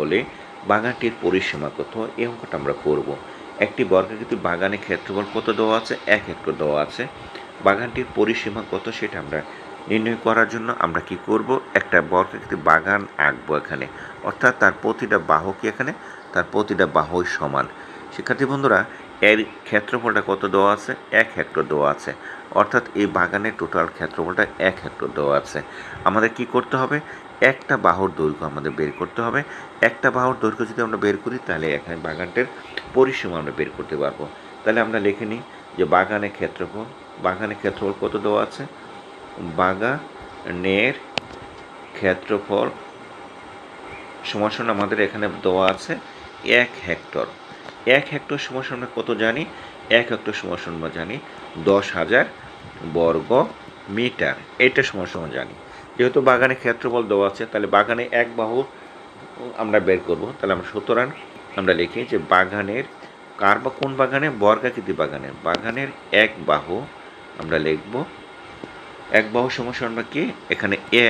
হলে বাগানটির পরিসীমা কত, এই অঙ্কটা আমরা করব। একটি বর্গাকৃতি বাগানের ক্ষেত্রফল কত দেওয়া আছে, 1 হেক্টর দেওয়া আছে। বাগানটির পরিসীমা কত সেটা আমরা নির্ণয় করার জন্য আমরা কি করব, একটা বর্গাকৃতি বাগান আঁকবো এখানে, অর্থাৎ তার প্রতিটা বাহু কি এখানে, তার প্রতিটা বাহুই সমান। শিক্ষার্থী বন্ধুরা, এর ক্ষেত্রফলটা কত দেওয়া আছে, 1 হেক্টর দেওয়া আছে, অর্থাৎ এই বাগানের টোটাল ক্ষেত্রফলটা 1 হেক্টর দেওয়া আছে। আমাদের কি করতে হবে, একটা বাহুর দৈর্ঘ্য আমাদের বের করতে হবে। একটা বাহুর দৈর্ঘ্য যদি আমরা বের করি তাহলে এখানে বাগানটার পরিসীমা আমরা বের করতে পারবো। তাহলে আমরা লিখে নিই যে বাগানের ক্ষেত্রফল কত দেওয়া আছে, বাগানের ক্ষেত্রফল সমান আমাদের এখানে দেওয়া আছে 1 হেক্টর। 1 হেক্টর সমান আমরা কত জানি, 1 হেক্টর সমান আমরা জানি 10,000 বর্গ মিটার। এটা সমান জানি। যেহেতু বাগানের ক্ষেত্রফল দেওয়া আছে তাহলে বাগানে এক বাহু আমরা বের করব। তাহলে আমরা সুতরাং আমরা লিখি যে বাগানের কোন বাগানে, বর্গাকৃতি বাগানের এক বাহু আমরা লিখব, এক বাহু সমান আমরা কি, এখানে এ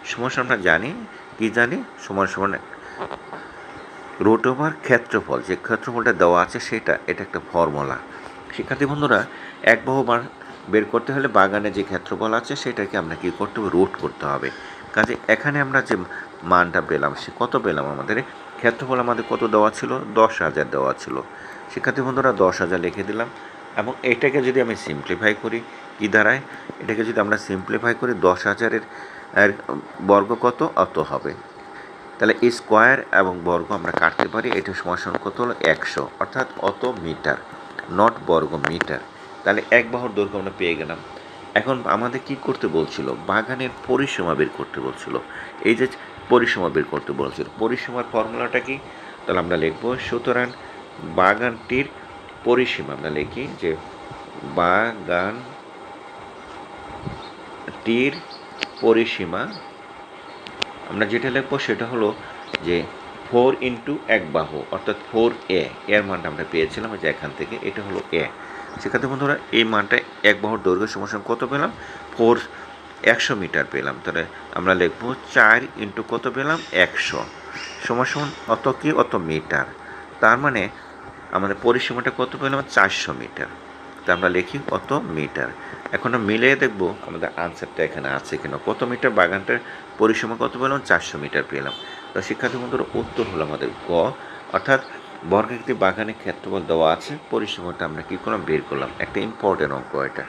সমান আমরা জানি কি জানি, সমান রুট ওভার ক্ষেত্রফল, যে ক্ষেত্রফলটা দেওয়া আছে সেটা, এটা একটা ফর্মুলা। শিক্ষার্থী বন্ধুরা, এক বাহু বের করতে হলে বাগানে যে ক্ষেত্রফল আছে সেটাকে আমরা কি করতে হবে, রুট করতে হবে। কাজে এখানে আমরা যে মানটা পেলাম সে কত পেলাম, আমাদের ক্ষেত্রফল আমাদের কত দেওয়া ছিল, 10,000 দেওয়া ছিল। শিক্ষার্থী বন্ধুরা 10,000 লিখে দিলাম, এবং এটাকে যদি আমি সিম্পলিফাই করি কি দাঁড়ায়, এটাকে যদি আমরা সিম্পলিফাই করি 10,000-এর বর্গ কত, অত হবে। তাহলে এই স্কোয়ার এবং বর্গ আমরা কাটতে পারি, এটা সমান কত হলো 100, অর্থাৎ অত মিটার, নট বর্গ মিটার। তাহলে এক বাহুর দৈর্ঘ্য আমরা পেয়ে গেলাম। এখন আমাদের কি করতে বলছিল, বাগানের পরিসীমা বের করতে বলছিল। এই যে পরিসীমা বের করতে বলছিল, পরিসীমার ফর্মুলাটা কি, তাহলে আমরা লিখব সুতরাং বাগানটির পরিসীমা, আমরা লিখি যে বাগানটির পরিসীমা, আমরা যেটা লিখবো সেটা হলো যে 4 ইন্টু এক বাহু, অর্থাৎ 4a, এর মানটা আমরা পেয়েছিলাম যে এখান থেকে, এটা হলো a। সেক্ষেত্রে বন্ধুরা এই মানটা এক বাহুর দৈর্ঘ্য সমান কত পেলাম, 100 মিটার পেলাম। তাহলে আমরা লিখবো 4 ইন্টু কত পেলাম, 100 সমান অত কি, অত মিটার। তার মানে আমাদের পরিসীমাটা কত পেলাম, 400 মিটার। তা আমরা লিখি কত মিটার। এখন মিলিয়ে দেখব আমাদের আনসারটা এখানে আছে কিনা, কত মিটার বাগানটার পরিসীমা কত পেলাম, 400 মিটার পেলাম। তো শিক্ষার্থী বন্ধুরা উত্তর হলো আমাদের গ, অর্থাৎ বর্গাকৃতি বাগানের ক্ষেত্রফল দেওয়া আছে, পরিসীমাটা আমরা কী করলাম, বের করলাম। একটা ইম্পর্টেন্ট অঙ্ক এটা।